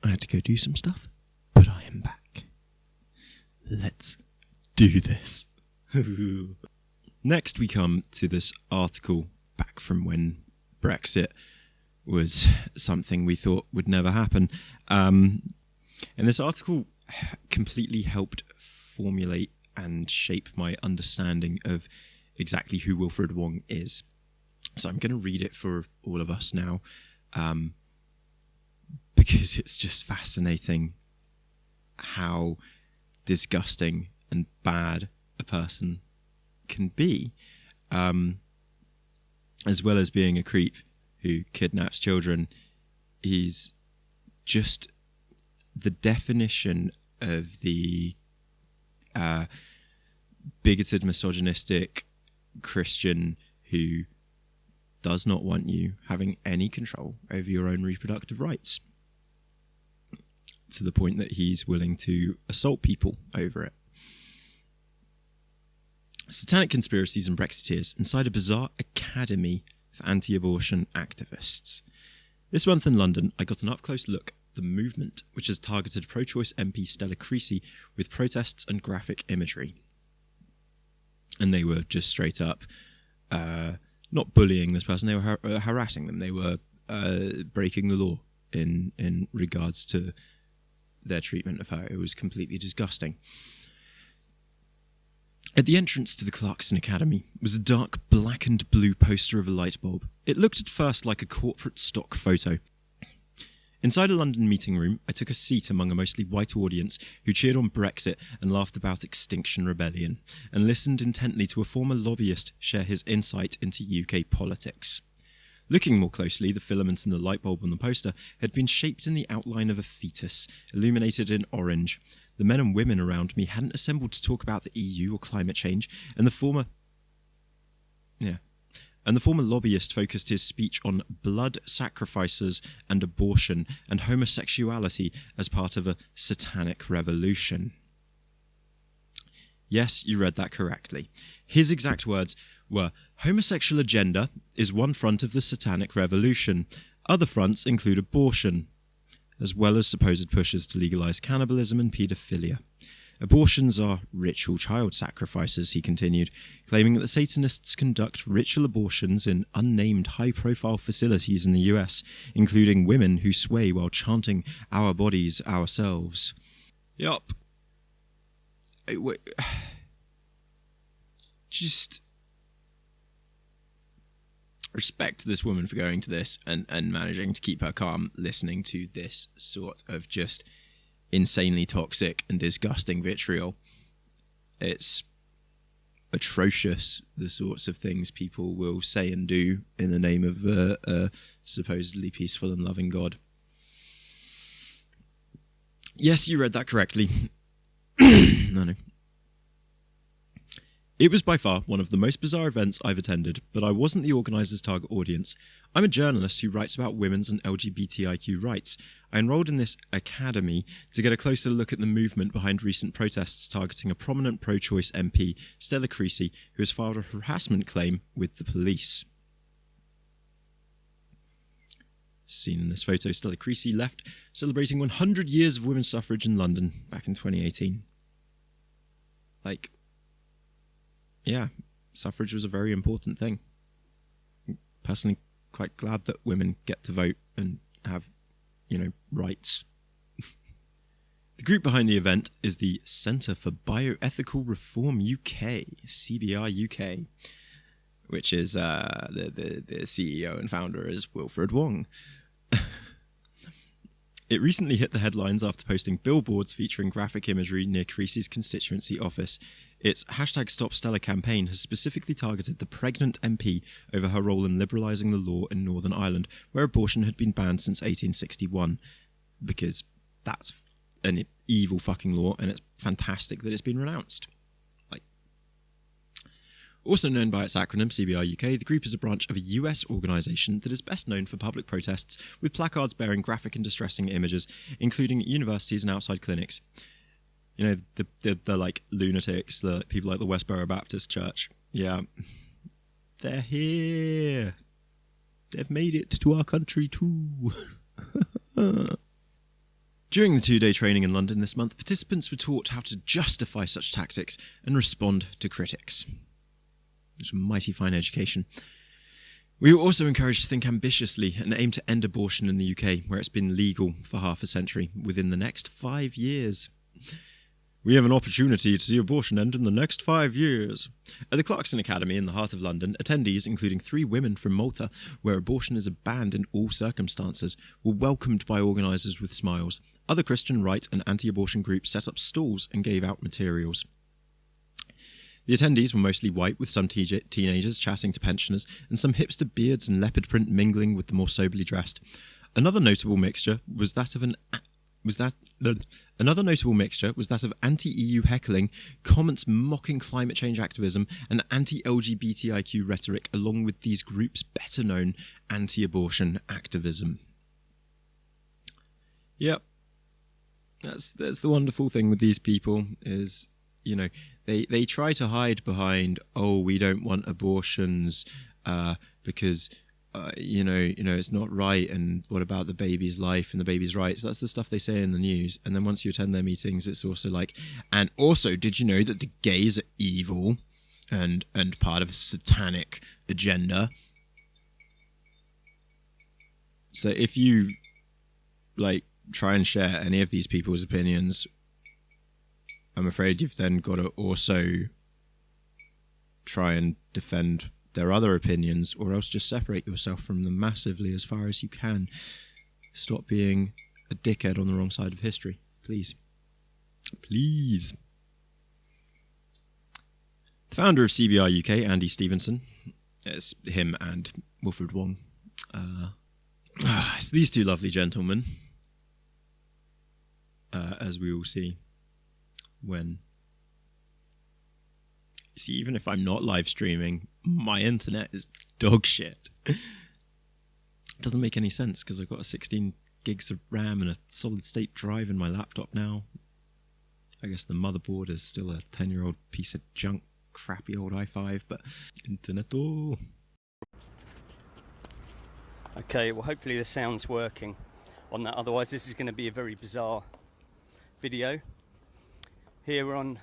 I had to go do some stuff, but I am back. Let's do this. Next we come to this article back from when Brexit was something we thought would never happen. And this article completely helped formulate and shape my understanding of exactly who Wilfred Wong is. So I'm going to read it for all of us now, because it's just fascinating how disgusting and bad a person can be, as well as being a creep who kidnaps children. He's just the definition of the bigoted, misogynistic Christian who does not want you having any control over your own reproductive rights, to the point that he's willing to assault people over it. Satanic conspiracies and Brexiteers inside a bizarre academy for anti-abortion activists. This month in London, I got an up-close look at the movement which has targeted pro-choice MP Stella Creasy with protests and graphic imagery. And they were just straight up not bullying this person, they were harassing them. They were breaking the law in regards to their treatment of her. It was completely disgusting. At the entrance to the Clarkson Academy was a dark black and blue poster of a light bulb. It looked at first like a corporate stock photo. Inside a London meeting room, I took a seat among a mostly white audience who cheered on Brexit and laughed about Extinction Rebellion, and listened intently to a former lobbyist share his insight into UK politics. Looking more closely, the filament in the light bulb on the poster had been shaped in the outline of a fetus, illuminated in orange. The men and women around me hadn't assembled to talk about the EU or climate change, and the former lobbyist focused his speech on blood sacrifices and abortion and homosexuality as part of a satanic revolution. Yes, you read that correctly. His exact words were, "Homosexual agenda is one front of the satanic revolution. Other fronts include abortion, as well as supposed pushes to legalise cannibalism and paedophilia. Abortions are ritual child sacrifices," he continued, claiming that the Satanists conduct ritual abortions in unnamed high-profile facilities in the US, including women who sway while chanting "our bodies, ourselves." Yup. Just respect to this woman for going to this and managing to keep her calm, listening to this sort of just insanely toxic and disgusting vitriol. It's atrocious, the sorts of things people will say and do in the name of a supposedly peaceful and loving God. Yes, you read that correctly. No. It was by far one of the most bizarre events I've attended, but I wasn't the organisers' target audience. I'm a journalist who writes about women's and LGBTIQ rights. I enrolled in this academy to get a closer look at the movement behind recent protests targeting a prominent pro-choice MP, Stella Creasy, who has filed a harassment claim with the police. Seen in this photo, Stella Creasy left celebrating 100 years of women's suffrage in London back in 2018. Yeah, suffrage was a very important thing. Personally, quite glad that women get to vote and have, rights. The group behind the event is the Centre for Bioethical Reform UK, CBR UK, which is the CEO and founder is Wilfred Wong. It recently hit the headlines after posting billboards featuring graphic imagery near Creasy's constituency office. Its #StopStella campaign has specifically targeted the pregnant MP over her role in liberalising the law in Northern Ireland, where abortion had been banned since 1861, because that's an evil fucking law, and it's fantastic that it's been renounced. Also known by its acronym CBR UK, the group is a branch of a US organisation that is best known for public protests with placards bearing graphic and distressing images, including universities and outside clinics. The lunatics, the people like the Westboro Baptist Church. Yeah. They're here. They've made it to our country too. During the 2-day training in London this month, participants were taught how to justify such tactics and respond to critics. It's a mighty fine education. We were also encouraged to think ambitiously and aim to end abortion in the UK, where it's been legal for half a century, within the next 5 years. We have an opportunity to see abortion end in the next 5 years. At the Clarkson Academy in the heart of London, attendees, including 3 women from Malta, where abortion is banned in all circumstances, were welcomed by organisers with smiles. Other Christian right and anti-abortion groups set up stalls and gave out materials. The attendees were mostly white, with some teenagers chatting to pensioners, and some hipster beards and leopard print mingling with the more soberly dressed. Another notable mixture was that of anti-EU heckling, comments mocking climate change activism, and anti-LGBTIQ rhetoric, along with these groups' better-known anti-abortion activism. Yep, that's the wonderful thing with these people is, you know, they try to hide behind, oh, we don't want abortions because it's not right, and what about the baby's life and the baby's rights? That's the stuff they say in the news. And then once you attend their meetings, it's also like, and also, did you know that the gays are evil and part of a satanic agenda? So if you try and share any of these people's opinions, I'm afraid you've then got to also try and defend their other opinions, or else just separate yourself from them massively as far as you can. Stop being a dickhead on the wrong side of history, please. Please. The founder of CBR UK, Andy Stevenson, it's him and Wilfred Wong. It's these 2 lovely gentlemen, as we will see when... See, even if I'm not live streaming, my internet is dog shit. It doesn't make any sense because I've got a 16 gigs of RAM and a solid state drive in my laptop now. I guess the motherboard is still a 10-year-old piece of junk, crappy old i5, but internet, oh. Okay, well hopefully the sound's working on that, otherwise this is going to be a very bizarre video. Here we're on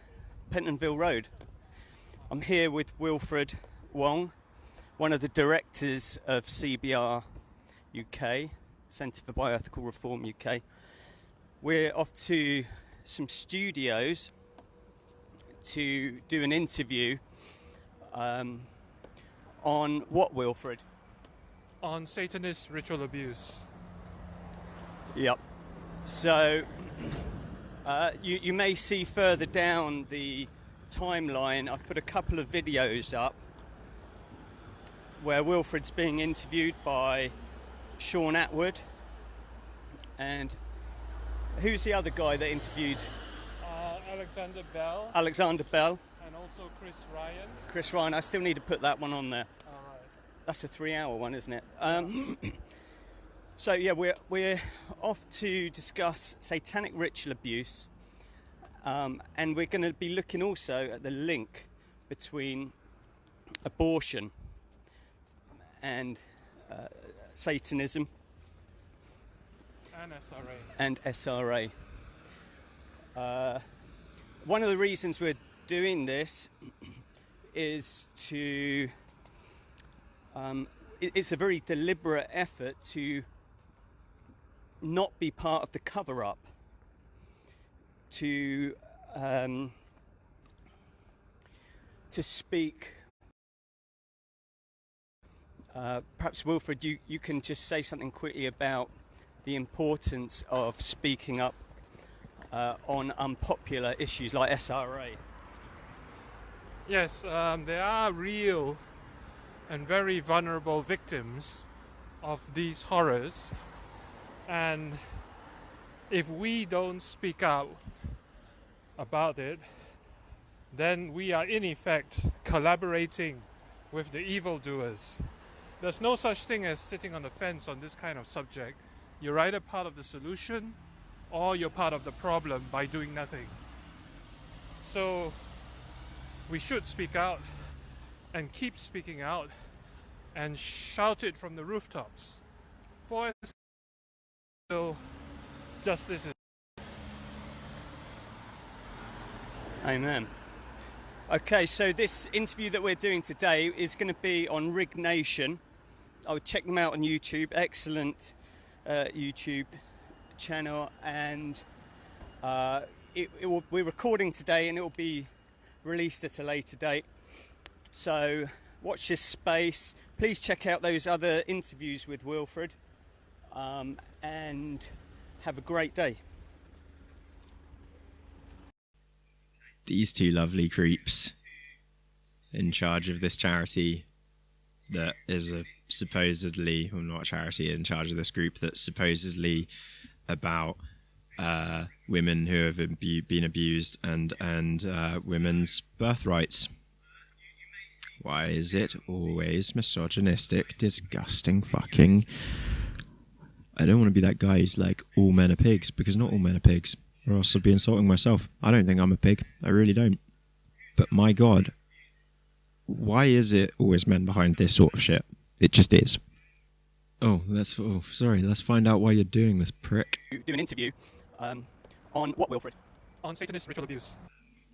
Pentonville Road. I'm here with Wilfred Wong, one of the directors of CBR UK, Centre for Bioethical Reform UK. We're off to some studios to do an interview on what, Wilfred? On Satanist ritual abuse. Yep. So you may see further down the timeline, I've put a couple of videos up where Wilfred's being interviewed by Sean Atwood, and who's the other guy that interviewed? Alexander Bell. And also Chris Ryan. I still need to put that one on there. All right. That's a 3-hour one, isn't it? So yeah, we're off to discuss satanic ritual abuse. And we're going to be looking also at the link between abortion and Satanism And SRA. One of the reasons we're doing this is to... it's a very deliberate effort to not be part of the cover-up. To speak. Perhaps Wilfred, you can just say something quickly about the importance of speaking up on unpopular issues like SRA. yes, there are real and very vulnerable victims of these horrors, and if we don't speak out about it, then we are in effect collaborating with the evildoers. There's no such thing as sitting on the fence on this kind of subject. You're either part of the solution or you're part of the problem by doing nothing. So we should speak out and keep speaking out and shout it from the rooftops. For until justice is Amen. Okay, so this interview that we're doing today is going to be on Rig Nation. I would check them out on YouTube. Excellent YouTube channel, and we're recording today, and it will be released at a later date. So watch this space. Please check out those other interviews with Wilfred, and have a great day. These two lovely creeps in charge of this charity that is a supposedly, well, not a charity, in charge of this group that's supposedly about women who have been abused and women's birthrights. Why is it always misogynistic, disgusting fucking... I don't want to be that guy who's like, all men are pigs, because not all men are pigs, or else I'd be insulting myself. I don't think I'm a pig. I really don't. But my God, why is it always men behind this sort of shit? It just is. Sorry, let's find out why you're doing this, prick. Do an interview on what, Wilfred? On Satanist ritual abuse.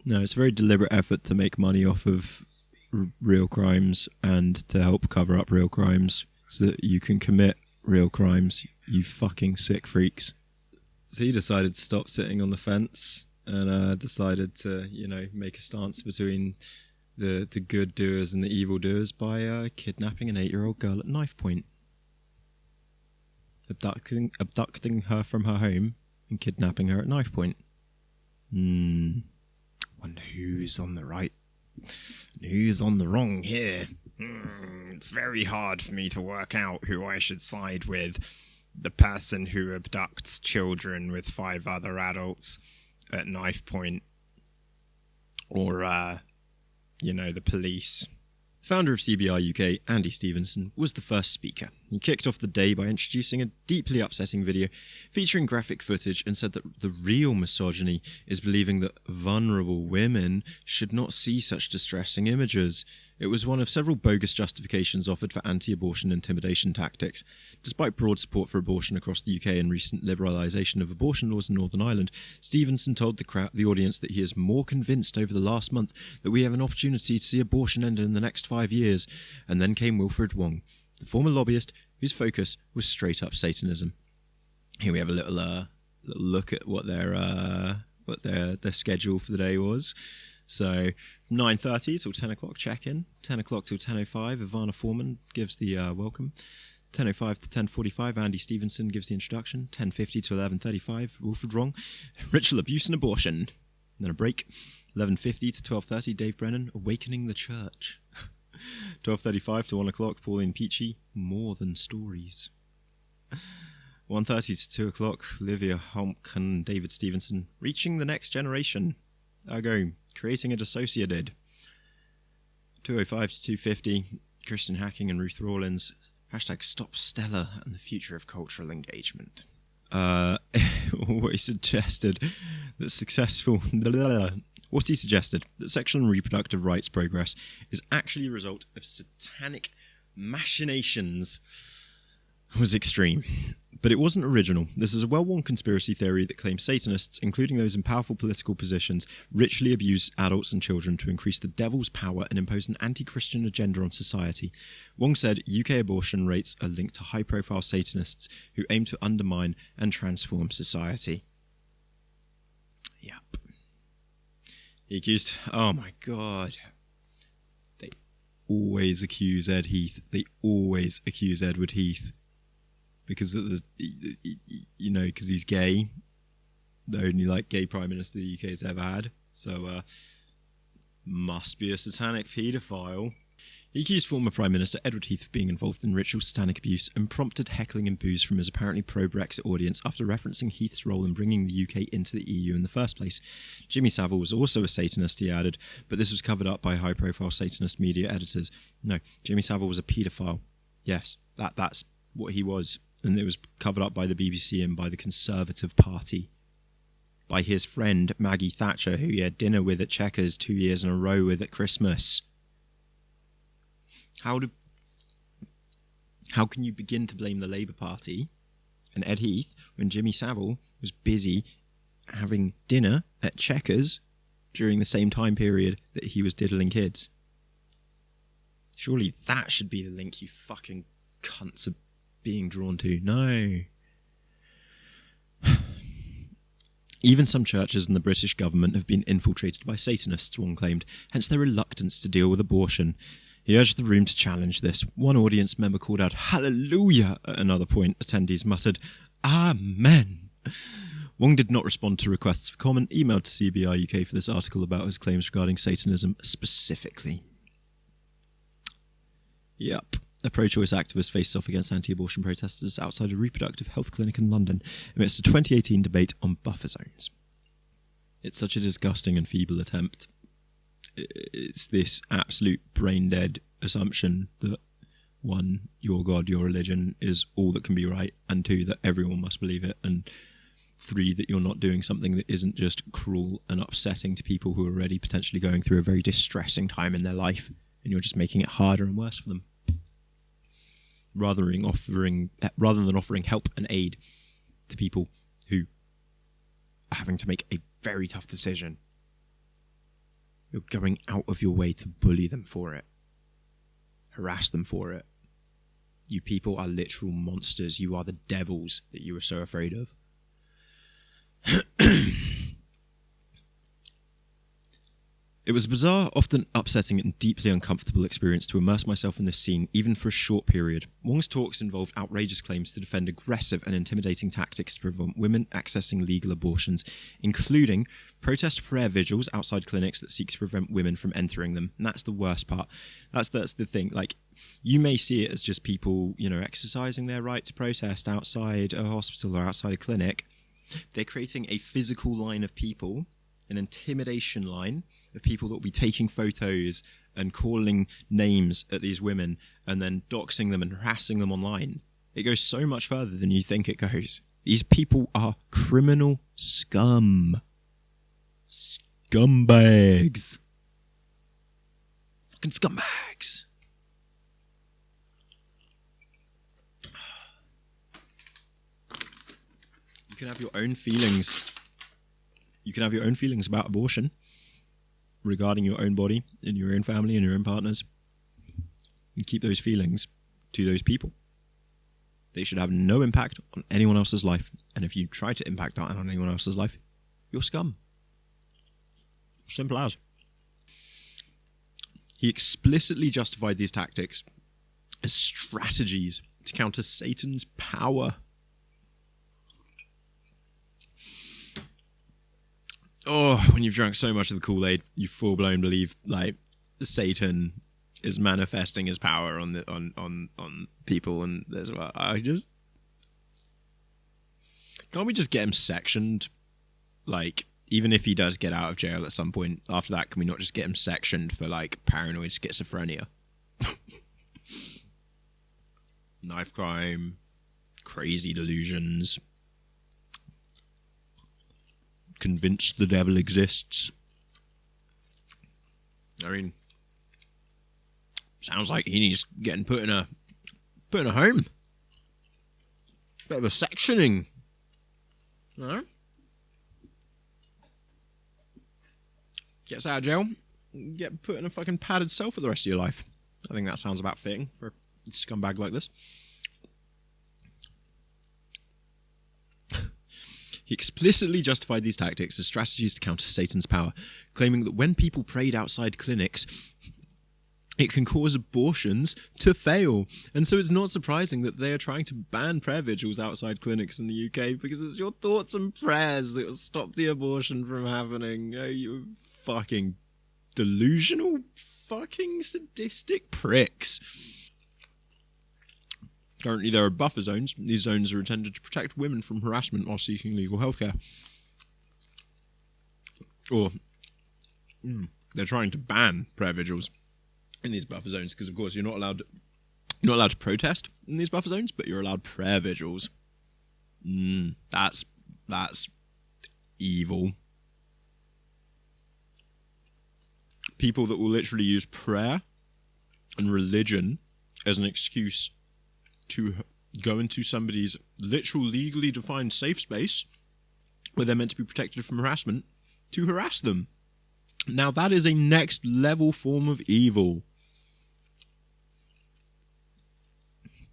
No, it's a very deliberate effort to make money off of real crimes and to help cover up real crimes so that you can commit real crimes, you fucking sick freaks. So he decided to stop sitting on the fence and decided to, make a stance between the good doers and the evil doers by kidnapping an 8-year-old girl at knife point. Abducting her from her home and kidnapping her at knife point. Wonder who's on the right and who's on the wrong here. It's very hard for me to work out who I should side with. The person who abducts children with 5 other adults at knife point, or, the police. Founder of CBR UK, Andy Stevenson, was the first speaker. He kicked off the day by introducing a deeply upsetting video featuring graphic footage and said that the real misogyny is believing that vulnerable women should not see such distressing images. It was one of several bogus justifications offered for anti-abortion intimidation tactics. Despite broad support for abortion across the UK and recent liberalisation of abortion laws in Northern Ireland, Stevenson told the audience that he is more convinced over the last month that we have an opportunity to see abortion end in the next 5 years. And then came Wilfred Wong, the former lobbyist whose focus was straight-up Satanism. Here we have a little look at what their schedule for the day was. So, 9:30 till 10 o'clock check-in, 10 o'clock till 10:05, Ivana Foreman gives the welcome, 10:05 to 10:45, Andy Stevenson gives the introduction, 10:50 to 11:35, Wilfred Wong, ritual abuse and abortion, and then a break, 11:50 to 12:30, Dave Brennan, awakening the church, 12:35 to 1 o'clock, Pauline Peachy, more than stories, 1:30 to 2 o'clock, Livia Homk and David Stevenson, reaching the next generation, ergo, creating a dissociated. 2:05 to 2:50, Christian Hacking and Ruth Rawlins, hashtag Stop Stella and the future of cultural engagement. What he suggested that sexual and reproductive rights progress is actually a result of satanic machinations was extreme. But it wasn't original. This is a well-worn conspiracy theory that claims Satanists, including those in powerful political positions, ritually abuse adults and children to increase the devil's power and impose an anti-Christian agenda on society. Wong said UK abortion rates are linked to high-profile Satanists who aim to undermine and transform society. Yep. He accused... Oh my God. They always accuse Ed Heath. They always accuse Edward Heath. Because because he's gay, the only gay prime minister the UK's ever had. So, must be a satanic paedophile. He accused former Prime Minister Edward Heath of being involved in ritual satanic abuse and prompted heckling and boos from his apparently pro-Brexit audience after referencing Heath's role in bringing the UK into the EU in the first place. Jimmy Savile was also a Satanist, he added, but this was covered up by high-profile Satanist media editors. No, Jimmy Savile was a paedophile. Yes, that's what he was. And it was covered up by the BBC and by the Conservative Party. By his friend Maggie Thatcher, who he had dinner with at Chequers 2 years in a row with at Christmas. How can you begin to blame the Labour Party and Ed Heath when Jimmy Savile was busy having dinner at Chequers during the same time period that he was diddling kids. Surely that should be the link you fucking cunts are being drawn to. No. Even some churches and the British government have been infiltrated by Satanists, Wong claimed, hence their reluctance to deal with abortion. He urged the room to challenge this. One audience member called out, "Hallelujah!" At another point, attendees muttered, "Amen." Wong did not respond to requests for comment, emailed to CBI UK for this article about his claims regarding Satanism specifically. Yep. A pro-choice activist faced off against anti-abortion protesters outside a reproductive health clinic in London amidst a 2018 debate on buffer zones. It's such a disgusting and feeble attempt. It's this absolute brain-dead assumption that, one, your God, your religion is all that can be right, and two, that everyone must believe it, and three, that you're not doing something that isn't just cruel and upsetting to people who are already potentially going through a very distressing time in their life, and you're just making it harder and worse for them. Rather than offering help and aid to people who are having to make a very tough decision, you're going out of your way to bully them for it, harass them for it. You people are literal monsters. You are the devils that you were so afraid of. It was a bizarre, often upsetting and deeply uncomfortable experience to immerse myself in this scene, even for a short period. Wong's talks involved outrageous claims to defend aggressive and intimidating tactics to prevent women accessing legal abortions, including protest prayer vigils outside clinics that seek to prevent women from entering them. And that's the worst part. That's the thing. Like, you may see it as just people, exercising their right to protest outside a hospital or outside a clinic. They're creating a physical line of people, an intimidation line of people that will be taking photos and calling names at these women and then doxing them and harassing them online. It goes so much further than you think it goes. These people are criminal scum. Scumbags. Fucking scumbags. You can have your own feelings. You can have your own feelings about abortion regarding your own body and your own family and your own partners. And keep those feelings to those people. They should have no impact on anyone else's life. And if you try to impact that on anyone else's life, you're scum. Simple as. He explicitly justified these tactics as strategies to counter Satan's power. Oh, when you've drunk so much of the Kool-Aid, you full-blown believe, Satan is manifesting his power on people, and there's what can't we just get him sectioned? Even if he does get out of jail at some point, after that, can we not just get him sectioned for, paranoid schizophrenia? Knife crime, crazy delusions, convinced the devil exists. I mean, sounds like he needs getting put in a home. Bit of a sectioning. No? Gets out of jail, get put in a fucking padded cell for the rest of your life. I think that sounds about fitting for a scumbag like this. He explicitly justified these tactics as strategies to counter Satan's power, claiming that when people prayed outside clinics, it can cause abortions to fail. And so it's not surprising that they are trying to ban prayer vigils outside clinics in the UK, because it's your thoughts and prayers that will stop the abortion from happening. You fucking delusional, fucking sadistic pricks. Currently, there are buffer zones. These zones are intended to protect women from harassment while seeking legal healthcare. Or they're trying to ban prayer vigils in these buffer zones because, of course, you're not allowed to protest in these buffer zones, but you're allowed prayer vigils. That's evil. People that will literally use prayer and religion as an excuse to go into somebody's literal legally defined safe space where they're meant to be protected from harassment to harass them. Now that is a next level form of evil.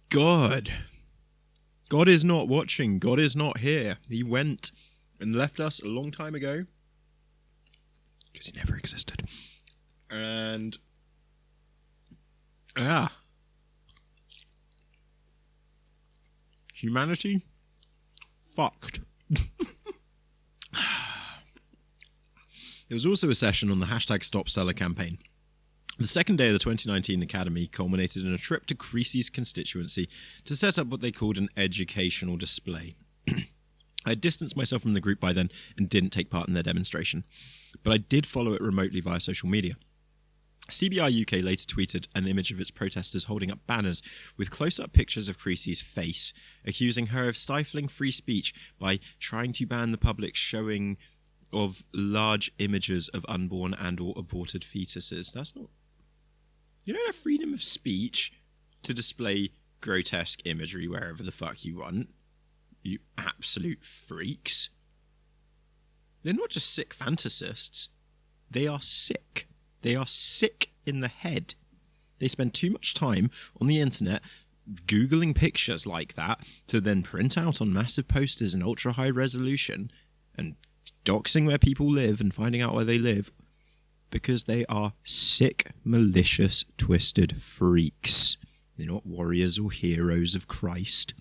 God is not watching. God is not here. He went and left us a long time ago because he never existed. And humanity fucked. There was also a session on the #StopSteller campaign. The second day of the 2019 Academy culminated in a trip to Creasy's constituency to set up what they called an educational display. I had distanced myself from the group by then and didn't take part in their demonstration, but I did follow it remotely via social media. CBI UK later tweeted an image of its protesters holding up banners with close-up pictures of Creasy's face, accusing her of stifling free speech by trying to ban the public showing of large images of unborn and or aborted fetuses. That's not... You don't have freedom of speech to display grotesque imagery wherever the fuck you want. You absolute freaks. They're not just sick fantasists. They are sick. They are sick in the head. They spend too much time on the internet Googling pictures like that to then print out on massive posters in ultra-high resolution and doxing where people live and finding out where they live because they are sick, malicious, twisted freaks. They're not warriors or heroes of Christ.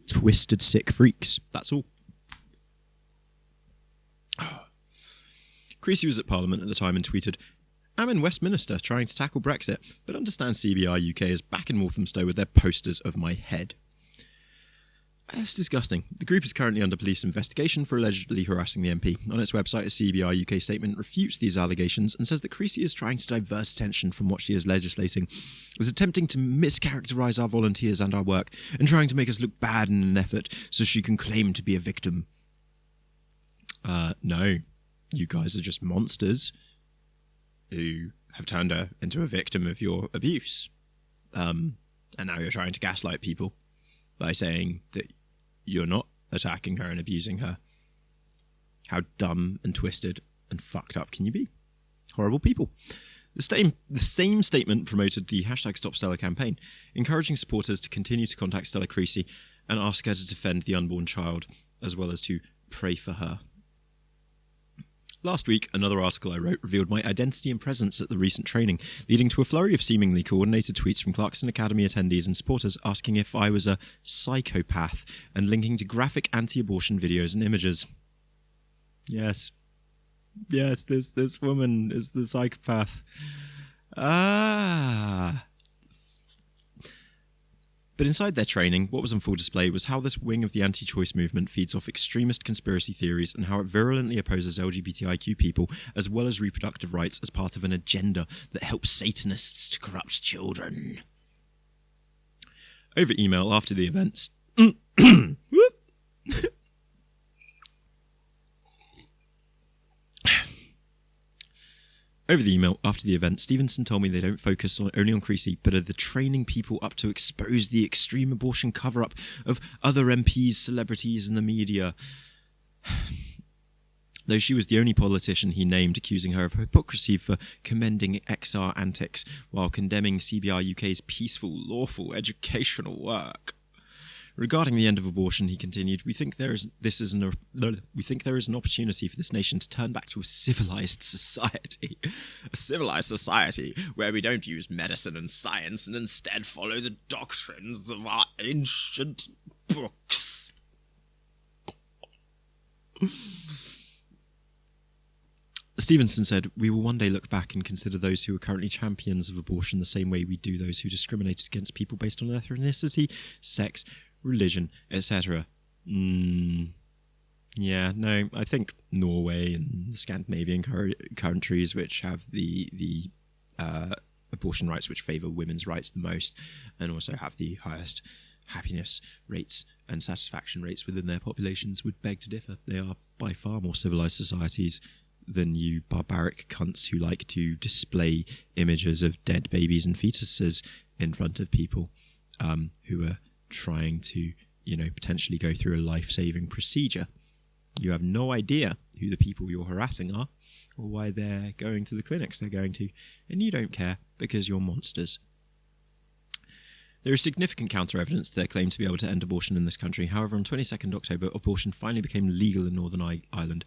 Twisted, sick freaks. That's all. Creasy was at Parliament at the time and tweeted, "I'm in Westminster trying to tackle Brexit, but understand CBI UK is back in Walthamstow with their posters of my head." That's disgusting. The group is currently under police investigation for allegedly harassing the MP. On its website, a CBI UK statement refutes these allegations and says that Creasy is trying to divert attention from what she is legislating, is attempting to mischaracterise our volunteers and our work, and trying to make us look bad in an effort so she can claim to be a victim. No. You guys are just monsters who have turned her into a victim of your abuse. And now you're trying to gaslight people by saying that you're not attacking her and abusing her. How dumb and twisted and fucked up can you be? Horrible people. The same statement promoted the #StopStella campaign, encouraging supporters to continue to contact Stella Creasy and ask her to defend the unborn child, as well as to pray for her. Last week, another article I wrote revealed my identity and presence at the recent training, leading to a flurry of seemingly coordinated tweets from Clarkson Academy attendees and supporters asking if I was a psychopath and linking to graphic anti-abortion videos and images. Yes, this woman is the psychopath. But inside their training, what was on full display was how this wing of the anti-choice movement feeds off extremist conspiracy theories and how it virulently opposes LGBTIQ people as well as reproductive rights as part of an agenda that helps Satanists to corrupt children. Over email after the events... Over the email after the event, Stevenson told me they don't focus only on Creasy, but are the training people up to expose the extreme abortion cover-up of other MPs, celebrities and the media. Though she was the only politician he named accusing her of hypocrisy for commending XR antics while condemning CBI UK's peaceful, lawful, educational work. Regarding the end of abortion, he continued, we think there is an opportunity for this nation to turn back to a civilized society. A civilized society where we don't use medicine and science and instead follow the doctrines of our ancient books. Stevenson said, we will one day look back and consider those who are currently champions of abortion the same way we do those who discriminated against people based on ethnicity, sex, religion, etc. Yeah, no, I think Norway and the Scandinavian countries which have the abortion rights which favour women's rights the most and also have the highest happiness rates and satisfaction rates within their populations would beg to differ. They are by far more civilised societies than you barbaric cunts who like to display images of dead babies and fetuses in front of people who are trying to, potentially go through a life-saving procedure. You have no idea who the people you're harassing are, or why they're going to the clinics they're going to, and you don't care because you're monsters. There is significant counter-evidence to their claim to be able to end abortion in this country. However, on 22nd October, abortion finally became legal in Northern Ireland.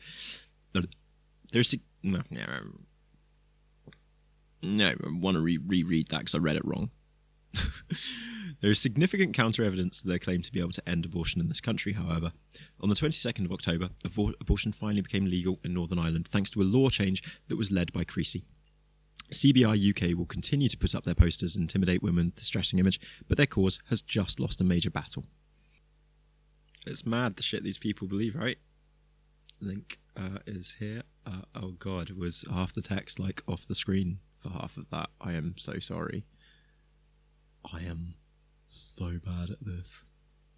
There's no, I want to reread that because I read it wrong. There is significant counter-evidence to their claim to be able to end abortion in this country, however. On the 22nd of October, abortion finally became legal in Northern Ireland thanks to a law change that was led by Creasy. CBI UK will continue to put up their posters and intimidate women with a distressing image, but their cause has just lost a major battle. It's mad the shit these people believe, right? Link is here. Oh god, was half the text like off the screen for half of that? I am so sorry. I am so bad at this.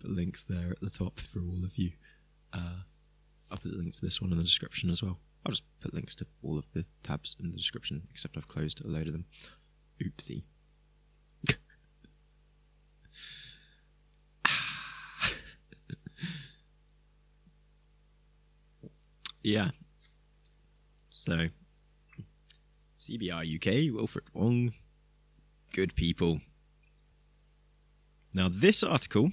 But link's there at the top for all of you. I'll put the link to this one in the description as well. I'll just put links to all of the tabs in the description, except I've closed a load of them. Oopsie. Yeah. So, CBI UK, Wilfred Wong, good people. Now, this article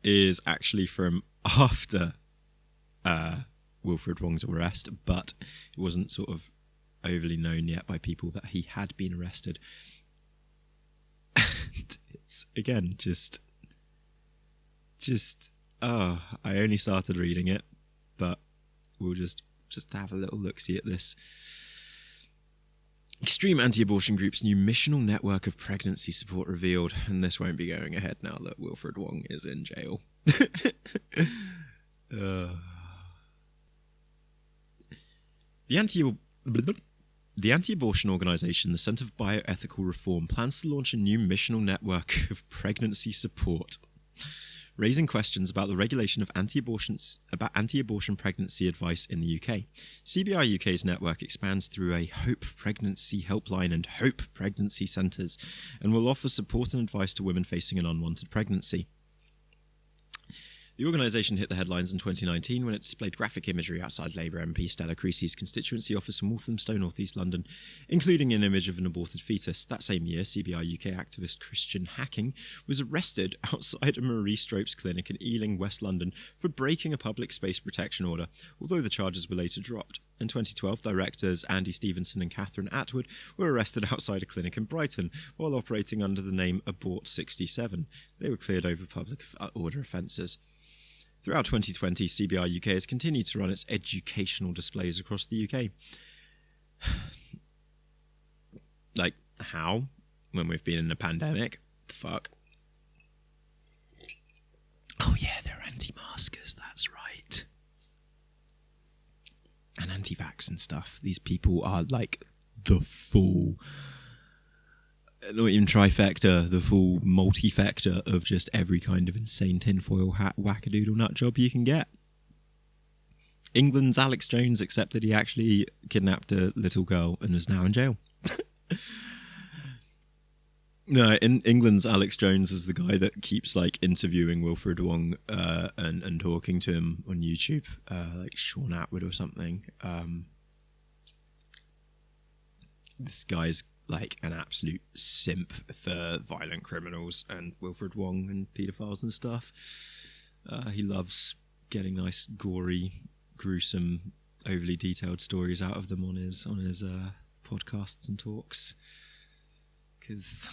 is actually from after Wilfred Wong's arrest, but it wasn't sort of overly known yet by people that he had been arrested. And it's, again, I only started reading it, but we'll just have a little look-see at this. Extreme anti-abortion group's new missional network of pregnancy support revealed, and this won't be going ahead now that Wilfred Wong is in jail. The anti-abortion organisation, the Centre for Bioethical Reform, plans to launch a new missional network of pregnancy support, raising questions about the regulation of anti-abortion pregnancy advice in the UK. CBI UK's network expands through a Hope Pregnancy Helpline and Hope Pregnancy Centres, and will offer support and advice to women facing an unwanted pregnancy. The organisation hit the headlines in 2019 when it displayed graphic imagery outside Labour MP Stella Creasy's constituency office in Walthamstow, North East London, including an image of an aborted fetus. That same year, CBI UK activist Christian Hacking was arrested outside a Marie Stopes clinic in Ealing, West London, for breaking a public space protection order, although the charges were later dropped. In 2012, directors Andy Stevenson and Catherine Atwood were arrested outside a clinic in Brighton while operating under the name Abort 67. They were cleared over public order offences. Throughout 2020, CBI UK has continued to run its educational displays across the UK. Like, how? When we've been in a pandemic? Fuck. Oh yeah, they're anti-maskers, that's right. And anti-vax and stuff. These people are like the full... not even trifecta, the full multi-factor of just every kind of insane tinfoil hat wackadoodle nut job you can get. England's Alex Jones accepted he actually kidnapped a little girl and is now in jail. No, in England's Alex Jones is the guy that keeps like interviewing Wilfred Wong and talking to him on YouTube, like Sean Atwood or something. This guy's like an absolute simp for violent criminals and Wilfred Wong and paedophiles and stuff. He loves getting nice, gory, gruesome, overly detailed stories out of them on his podcasts and talks. Because,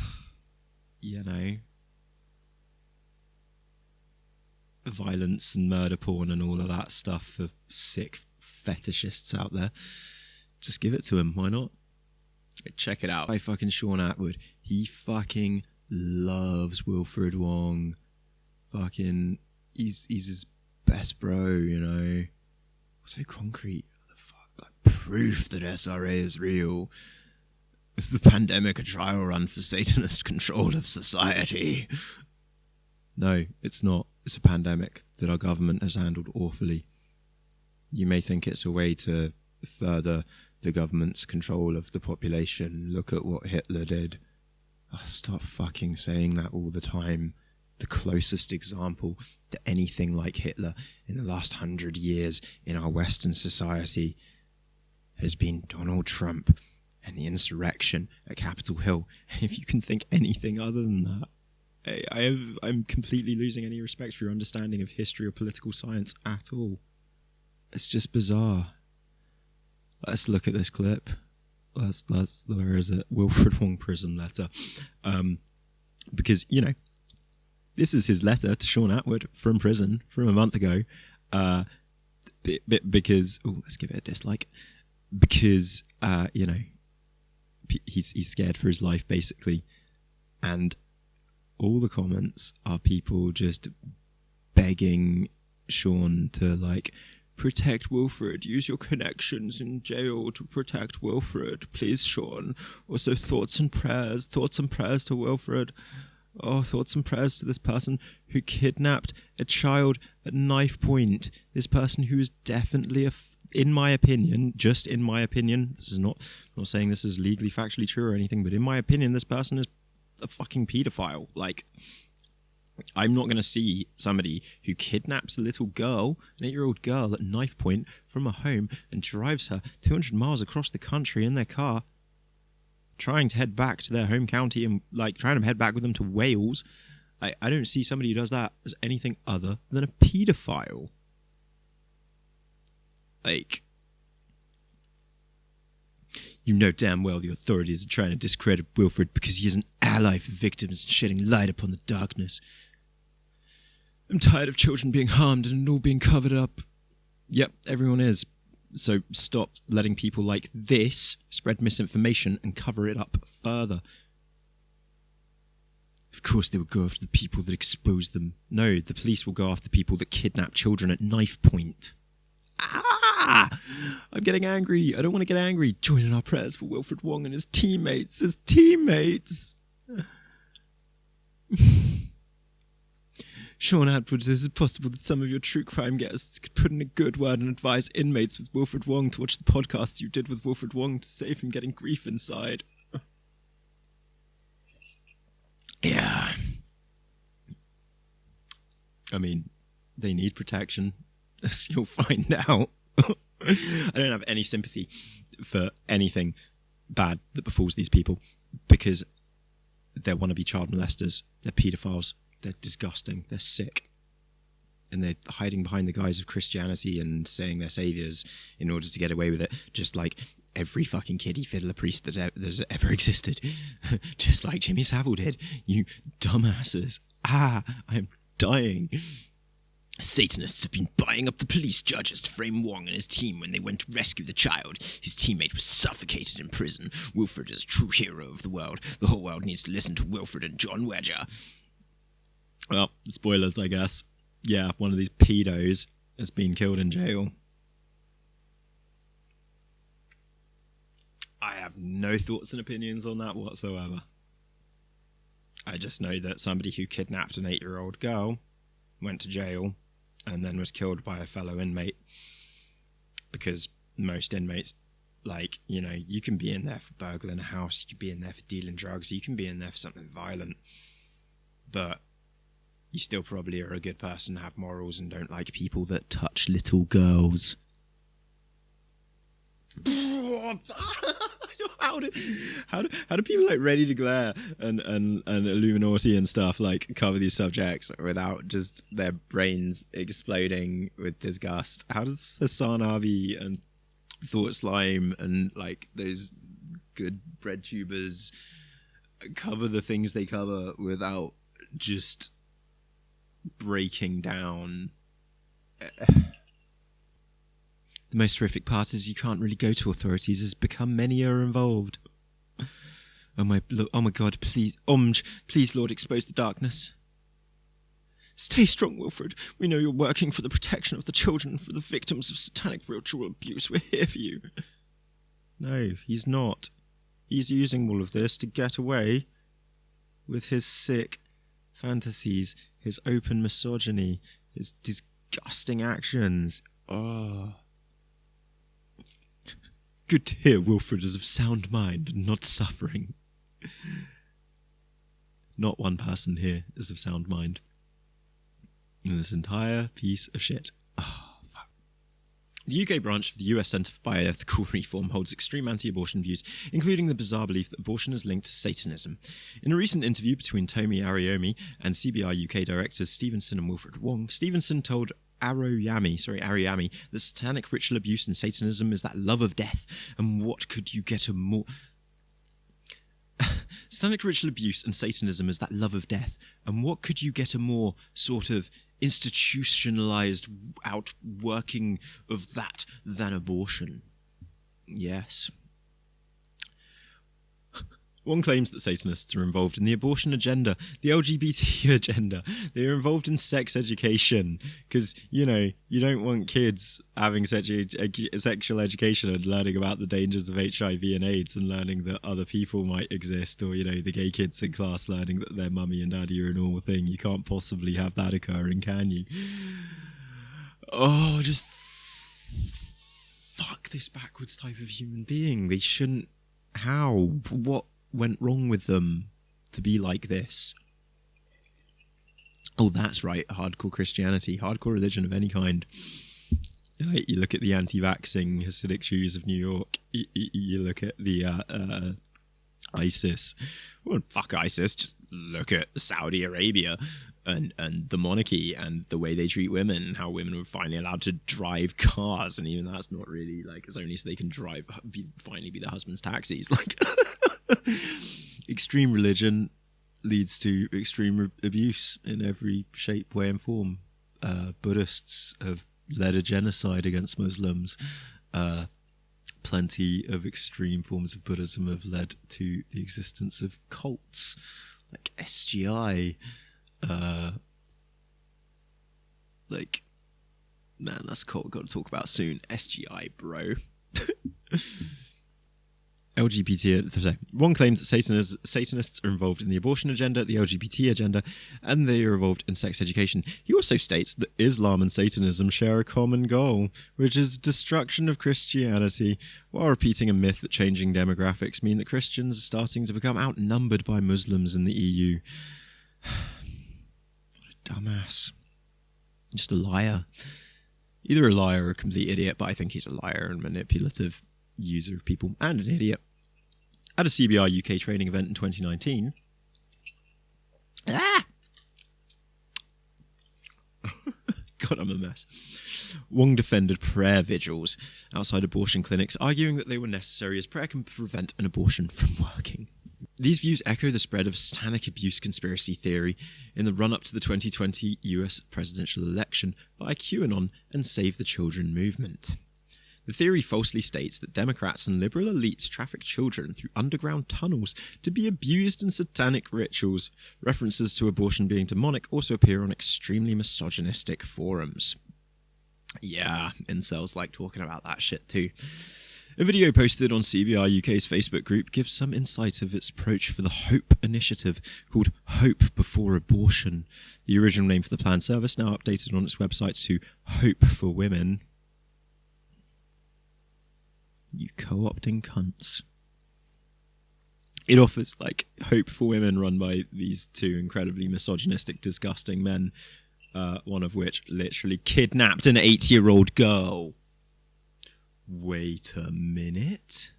you know, violence and murder porn and all of that stuff for sick fetishists out there. Just give it to him, why not? Check it out. By fucking Sean Atwood. He fucking loves Wilfred Wong. Fucking, he's his best bro, you know. So concrete. What the fuck? Like proof that SRA is real. Is the pandemic a trial run for Satanist control of society? No, it's not. It's a pandemic that our government has handled awfully. You may think it's a way to further the government's control of the population. Look at what Hitler did. Oh, stop fucking saying that all the time. the closest example to anything like Hitler in the last 100 years in our Western society has been Donald Trump and the insurrection at Capitol Hill. If you can think anything other than that, I'm completely losing any respect for your understanding of history or political science at all. It's just bizarre. Let's look at this clip. Where is it? Wilfred Wong prison letter. Because, you know, this is his letter to Sean Atwood from prison from a month ago. Because, let's give it a dislike. Because, you know, he's scared for his life, basically. And all the comments are people just begging Sean to, like, protect Wilfred. Use your connections in jail to protect Wilfred. Please, Sean. Also, thoughts and prayers to Wilfred. Oh, thoughts and prayers to this person who kidnapped a child at knife point. This person who is definitely in my opinion, just in my opinion, I'm not saying this is legally factually true or anything, but in my opinion, this person is a fucking paedophile. Like, I'm not going to see somebody who kidnaps a little girl, an 8-year-old girl at knife point from a home and drives her 200 miles across the country in their car, trying to head back to their home county and, like, trying to head back with them to Wales. I don't see somebody who does that as anything other than a paedophile. Like, you know damn well the authorities are trying to discredit Wilfred because he is an ally for victims and shedding light upon the darkness. I'm tired of children being harmed and it all being covered up. Yep, everyone is. So stop letting people like this spread misinformation and cover it up further. Of course they will go after the people that exposed them. No, the police will go after people that kidnap children at knife point. I'm getting angry. I don't want to get angry. Join in our prayers for Wilfred Wong and his teammates. Sean Atwood, is it possible that some of your true crime guests could put in a good word and advise inmates with Wilfred Wong to watch the podcasts you did with Wilfred Wong to save him getting grief inside? Yeah. I mean, they need protection, as you'll find out. I don't have any sympathy for anything bad that befalls these people because they're wannabe child molesters, they're paedophiles, they're disgusting, they're sick, and they're hiding behind the guise of Christianity and saying they're saviors in order to get away with it, just like every fucking kiddie fiddler priest that's ever existed. Just like Jimmy Savile did. You dumbasses. I'm dying. Satanists have been buying up the police judges to frame Wong and his team when they went to rescue the child. His teammate was suffocated in prison. Wilfred is a true hero of the world. The whole world needs to listen to Wilfred and John Wedger. Well, spoilers, I guess. Yeah, one of these pedos has been killed in jail. I have no thoughts and opinions on that whatsoever. I just know that somebody who kidnapped an 8-year-old girl went to jail and then was killed by a fellow inmate. Because most inmates, like, you know, you can be in there for burgling a house, you can be in there for dealing drugs, you can be in there for something violent, but you still probably are a good person, have morals, and don't like people that touch little girls. How do people like Ready to Glare and Illuminati and stuff like cover these subjects without just their brains exploding with disgust? How does Hassan Abi and Thought Slime and like those good bread tubers cover the things they cover without just breaking down? The most horrific part is you can't really go to authorities as become many are involved. Oh my God, please, please, Lord, expose the darkness. Stay strong, Wilfred. We know you're working for the protection of the children, for the victims of satanic ritual abuse. We're here for you. No, he's not. He's using all of this to get away with his sick fantasies, his open misogyny, his disgusting actions. Oh. Good to hear Wilfred is of sound mind and not suffering. Not one person here is of sound mind. in this entire piece of shit. Oh, fuck. The UK branch of the US Centre for Bioethical Reform holds extreme anti-abortion views, including the bizarre belief that abortion is linked to Satanism. In a recent interview between Tomi Ariyomi and CBI UK directors Stevenson and Wilfred Wong, Stevenson told Ariyomi that satanic ritual abuse and Satanism is that love of death, and what could you get a more... Satanic ritual abuse and Satanism is that love of death, and what could you get a more sort of institutionalized outworking of that than abortion? Yes. One claims that Satanists are involved in the abortion agenda, the LGBT agenda. They are involved in sex education because, you know, you don't want kids having sexual education and learning about the dangers of HIV and AIDS and learning that other people might exist, or, you know, the gay kids in class learning that their mummy and daddy are a normal thing. You can't possibly have that occurring, can you? Oh, just fuck this backwards type of human being. They shouldn't... How? What went wrong with them to be like this? Oh, that's right, hardcore Christianity, hardcore religion of any kind. Like, you look at the anti-vaxxing Hasidic Jews of New York, you look at the ISIS. Well, fuck ISIS, just look at Saudi Arabia and the monarchy and the way they treat women, and how women were finally allowed to drive cars, and even that's not really, like, it's only so they can finally be their husband's taxis. Like, extreme religion leads to extreme abuse in every shape, way, and form. Buddhists have led a genocide against Muslims. Plenty of extreme forms of Buddhism have led to the existence of cults, like SGI. Like, man, that's a cult I've got to talk about soon. SGI, bro. LGBT. One claims that Satanists are involved in the abortion agenda, the LGBT agenda, and they are involved in sex education. He also states that Islam and Satanism share a common goal, which is destruction of Christianity, while repeating a myth that changing demographics mean that Christians are starting to become outnumbered by Muslims in the EU. What a dumbass. Just a liar. Either a liar or a complete idiot, but I think he's a liar and manipulative user of people, and an idiot. At a CBI UK training event in 2019... God, I'm a mess. Wong defended prayer vigils outside abortion clinics, arguing that they were necessary as prayer can prevent an abortion from working. These views echo the spread of satanic abuse conspiracy theory in the run-up to the 2020 US presidential election by QAnon and Save the Children movement. The theory falsely states that Democrats and liberal elites traffic children through underground tunnels to be abused in satanic rituals. References to abortion being demonic also appear on extremely misogynistic forums. Yeah, incels like talking about that shit too. A video posted on CBI UK's Facebook group gives some insight of its approach for the HOPE initiative, called Hope Before Abortion. The original name for the planned service, now updated on its website to Hope for Women. You co-opting cunts. It offers, like, Hope for Women run by these two incredibly misogynistic, disgusting men, one of which literally kidnapped an 8-year-old girl. Wait a minute.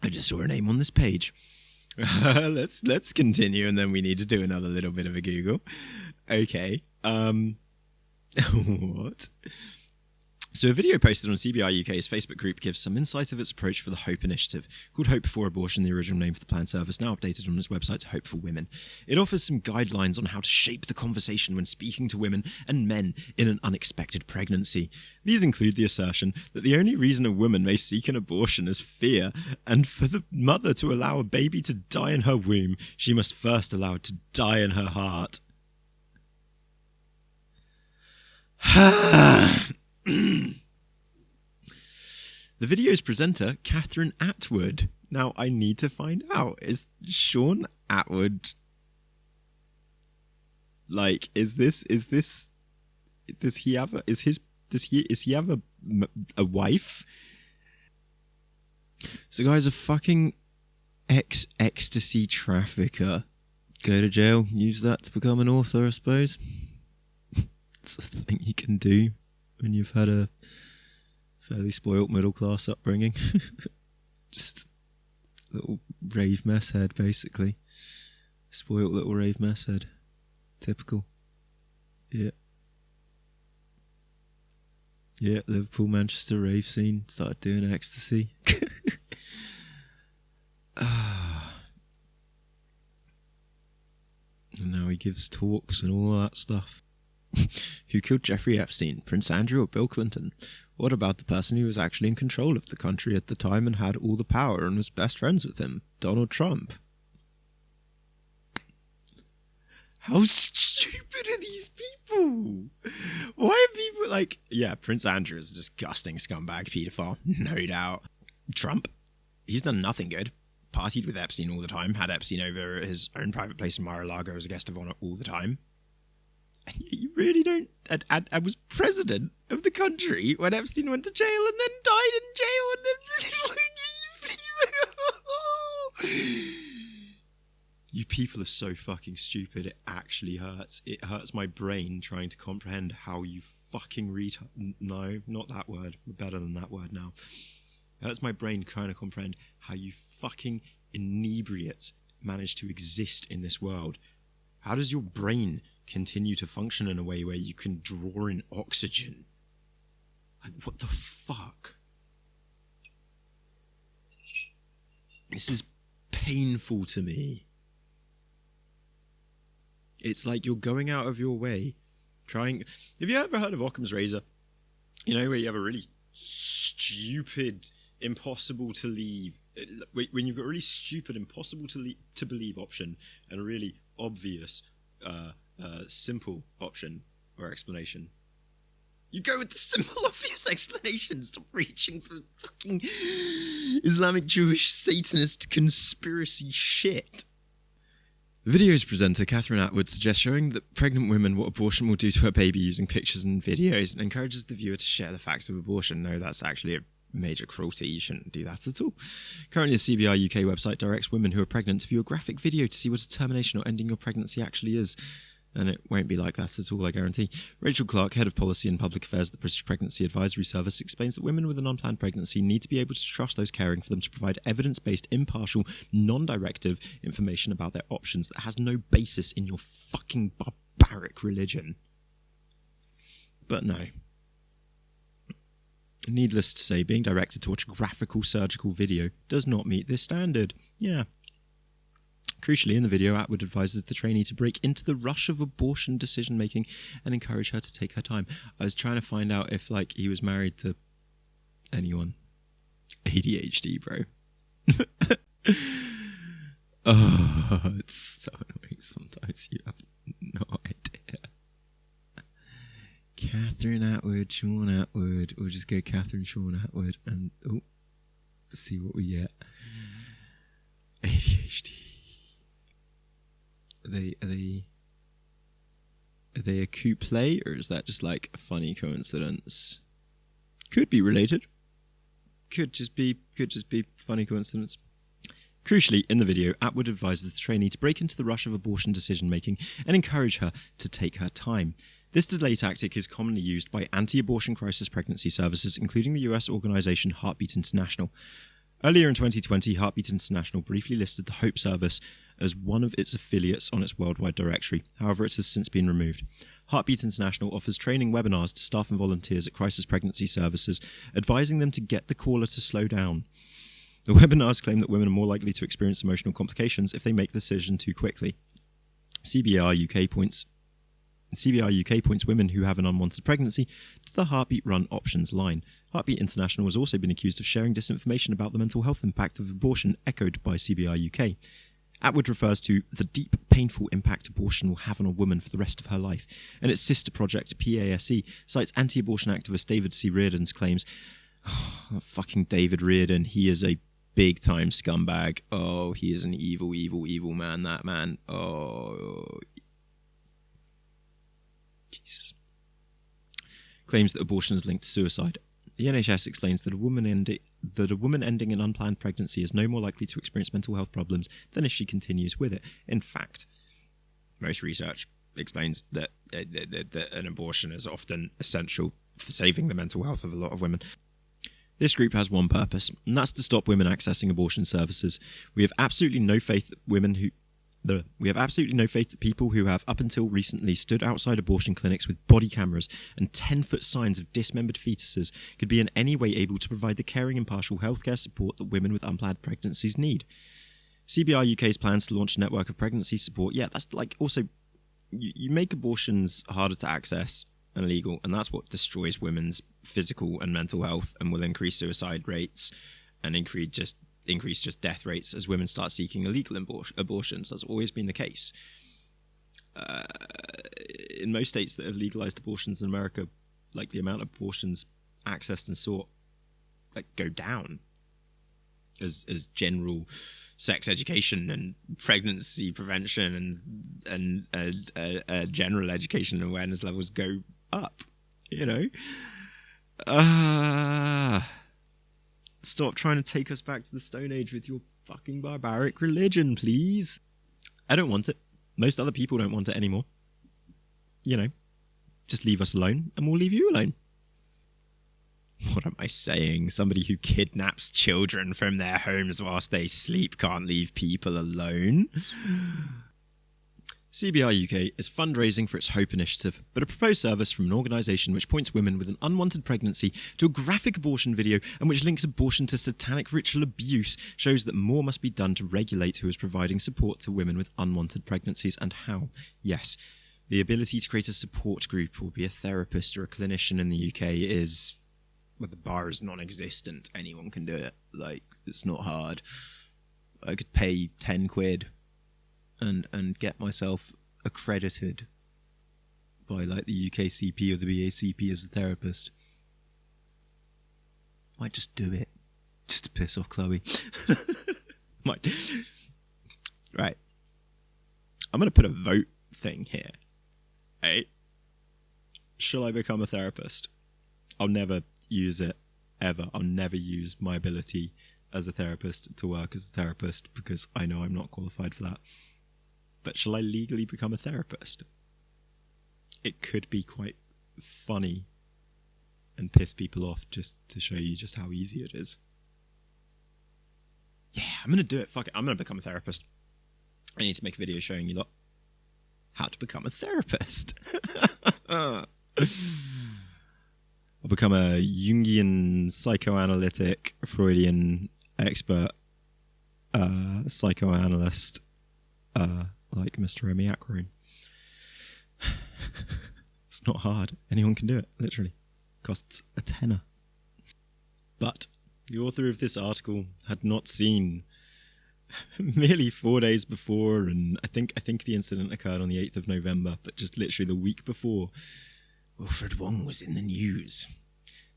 I just saw her name on this page. Let's continue, and then we need to do another little bit of a Google. Okay. What? So a video posted on CBI UK's Facebook group gives some insight of its approach for the HOPE initiative, called Hope Before Abortion, the original name for the planned service, now updated on its website to Hope for Women. It offers some guidelines on how to shape the conversation when speaking to women and men in an unexpected pregnancy. These include the assertion that the only reason a woman may seek an abortion is fear, and for the mother to allow a baby to die in her womb, she must first allow it to die in her heart. The video's presenter, Catherine Atwood. Now, I need to find out, is Sean Atwood, like, is he have a wife? So guys, a fucking Ecstasy trafficker. Go to jail, use that to become an author, I suppose. It's a thing you can do when you've had a fairly spoilt middle class upbringing. Just a little rave mess head, basically. Spoilt little rave mess head. Typical. Yeah. Yeah, Liverpool, Manchester rave scene. Started doing ecstasy. And now he gives talks and all that stuff. Who killed Jeffrey Epstein? Prince Andrew or Bill Clinton? What about the person who was actually in control of the country at the time and had all the power and was best friends with him? Donald Trump. How stupid are these people? Why are people like... Yeah, Prince Andrew is a disgusting scumbag paedophile, no doubt. Trump, he's done nothing good. Partied with Epstein all the time, had Epstein over at his own private place in Mar-a-Lago as a guest of honor all the time. And you really don't... I was president of the country when Epstein went to jail and then died in jail and then... You people are so fucking stupid, it actually hurts. It hurts my brain trying to comprehend how you fucking No, not that word. We're better than that word now. It hurts my brain trying to comprehend how you fucking inebriates manage to exist in this world. How does your brain continue to function in a way where you can draw in oxygen? Like, what the fuck? This is painful to me. It's like you're going out of your way, trying... Have you ever heard of Occam's razor? You know, where you have a really stupid, impossible to leave... When you've got a really stupid, impossible to believe option, and a really obvious, simple option or explanation. You go with the simple, obvious explanation. Stop reaching for fucking Islamic, Jewish, Satanist conspiracy shit. The video's presenter, Catherine Atwood, suggests showing that pregnant women what abortion will do to her baby using pictures and videos, and encourages the viewer to share the facts of abortion. No, that's actually a major cruelty. You shouldn't do that at all. Currently, the CBI UK website directs women who are pregnant to view a graphic video to see what a termination or ending your pregnancy actually is. And it won't be like that at all, I guarantee. Rachel Clark, Head of Policy and Public Affairs at the British Pregnancy Advisory Service, explains that women with an unplanned pregnancy need to be able to trust those caring for them to provide evidence-based, impartial, non-directive information about their options that has no basis in your fucking barbaric religion. But no. Needless to say, being directed to watch a graphical surgical video does not meet this standard. Yeah. Crucially, in the video, Atwood advises the trainee to break into the rush of abortion decision-making and encourage her to take her time. I was trying to find out if, like, he was married to anyone. ADHD, bro. Oh, it's so annoying sometimes. You have no idea. Catherine Atwood, Sean Atwood. We'll just go Catherine, Sean Atwood, and see what we get. ADHD. Are they a couple, or is that just like a funny coincidence? Could be related. Could just be funny coincidence. Crucially, in the video, Atwood advises the trainee to break into the rush of abortion decision-making and encourage her to take her time. This delay tactic is commonly used by anti-abortion crisis pregnancy services, including the US organisation Heartbeat International. Earlier in 2020, Heartbeat International briefly listed the Hope Service as one of its affiliates on its worldwide directory. However, it has since been removed. Heartbeat International offers training webinars to staff and volunteers at crisis pregnancy services, advising them to get the caller to slow down. The webinars claim that women are more likely to experience emotional complications if they make the decision too quickly. CBI UK points women who have an unwanted pregnancy to the Heartbeat Run Options line. Heartbeat International has also been accused of sharing disinformation about the mental health impact of abortion, echoed by CBI UK. Atwood refers to the deep, painful impact abortion will have on a woman for the rest of her life, and its sister project, PASE, cites anti-abortion activist David C. Reardon's claims. Oh, fucking David Reardon, he is a big-time scumbag. Oh, he is an evil, evil, evil man, that man. Oh, Jesus. Claims that abortion is linked to suicide. The NHS explains that a woman ending an unplanned pregnancy is no more likely to experience mental health problems than if she continues with it. In fact, most research explains that an abortion is often essential for saving the mental health of a lot of women. This group has one purpose, and that's to stop women accessing abortion services. We have absolutely no faith that people who have up until recently stood outside abortion clinics with body cameras and 10-foot signs of dismembered fetuses could be in any way able to provide the caring, impartial healthcare support that women with unplanned pregnancies need. CBR UK's plans to launch a network of pregnancy support, that's like also, you make abortions harder to access and illegal, and that's what destroys women's physical and mental health and will increase suicide rates and increase just death rates as women start seeking illegal abortions. That's always been the case. In most states that have legalized abortions in America, like the amount of abortions accessed and sought go down as general sex education and pregnancy prevention and general education and awareness levels go up, Stop trying to take us back to the Stone Age with your fucking barbaric religion, please. I don't want it. Most other people don't want it anymore. Just leave us alone and we'll leave you alone. What am I saying? Somebody who kidnaps children from their homes whilst they sleep can't leave people alone. CBR UK is fundraising for its Hope initiative, but a proposed service from an organisation which points women with an unwanted pregnancy to a graphic abortion video and which links abortion to satanic ritual abuse shows that more must be done to regulate who is providing support to women with unwanted pregnancies and how. Yes, the ability to create a support group or be a therapist or a clinician in the UK is... well, the bar is non-existent. Anyone can do it. It's not hard. I could pay 10 quid and get myself accredited by the UKCP or the BACP as a therapist. Might just do it just to piss off Chloe. Might. Right. I'm going to put a vote thing here. Hey, shall I become a therapist? I'll never use it ever. I'll never use my ability as a therapist to work as a therapist because I know I'm not qualified for that. But shall I legally become a therapist? It could be quite funny and piss people off just to show you just how easy it is. Yeah, I'm going to do it. Fuck it. I'm going to become a therapist. I need to make a video showing you lot how to become a therapist. I'll become a Jungian psychoanalytic Freudian expert psychoanalyst like Mr. Remy Ackroyd. It's not hard. Anyone can do it, literally. Costs a tenner. But the author of this article had not seen merely 4 days before, and I think the incident occurred on the 8th of November, but just literally the week before, Wilfred Wong was in the news.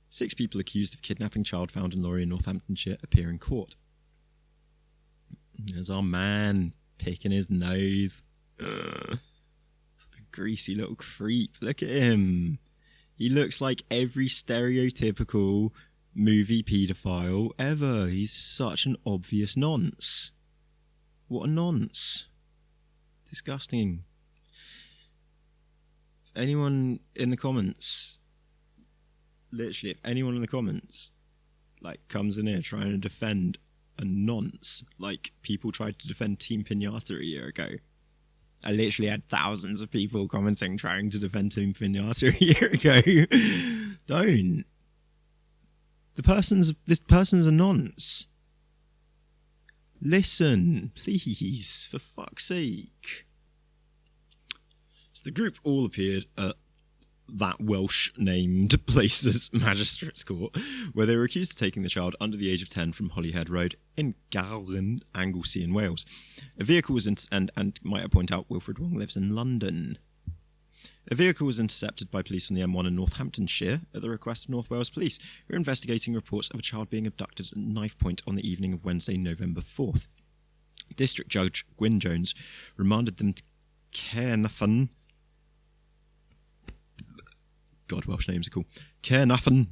6 people accused of kidnapping child found in lorry in Northamptonshire appear in court. There's our man picking his nose. Ugh. A greasy little creep. Look at him. He looks like every stereotypical movie paedophile ever. He's such an obvious nonce. What a nonce. Disgusting. Anyone in the comments, literally, if anyone in the comments comes in here trying to defend a nonce like people tried to defend Team Pinata a year ago. I literally had thousands of people commenting trying to defend Team Pinata a year ago. Don't. This person's a nonce. Listen, please, for fuck's sake. So the group all appeared at that Welsh-named place's magistrates' court, where they were accused of taking the child under the age of 10 from Holyhead Road in Garden, Anglesey in Wales. A vehicle was and might I point out, Wilfred Wong lives in London. A vehicle was intercepted by police on the M1 in Northamptonshire at the request of North Wales Police, who are investigating reports of a child being abducted at knife point on the evening of Wednesday, November 4th. District Judge Gwyn Jones remanded them to Caernarfon God, Welsh names are cool. Caernarfon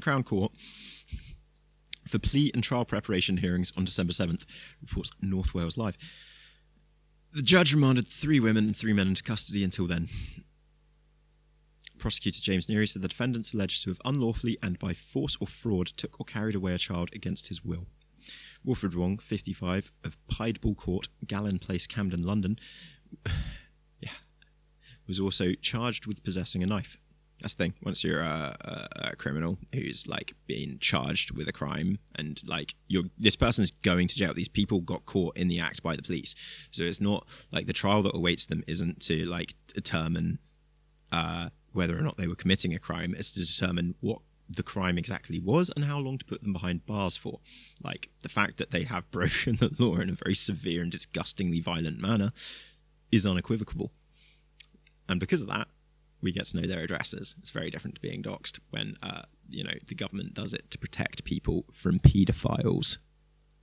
Crown Court for plea and trial preparation hearings on December 7th, reports North Wales Live. The judge remanded 3 women and 3 men into custody until then. Prosecutor James Neary said the defendants alleged to have unlawfully and by force or fraud took or carried away a child against his will. Wilfred Wong, 55, of Pideball Court, Gallon Place, Camden, London, was also charged with possessing a knife. That's the thing. Once you're a criminal who's like being charged with a crime, and like this person's going to jail. These people got caught in the act by the police, so it's not like the trial that awaits them isn't to like determine whether or not they were committing a crime. It's to determine what the crime exactly was and how long to put them behind bars for. Like the fact that they have broken the law in a very severe and disgustingly violent manner is unequivocal, and because of that, we get to know their addresses. It's very different to being doxxed when, the government does it to protect people from paedophiles.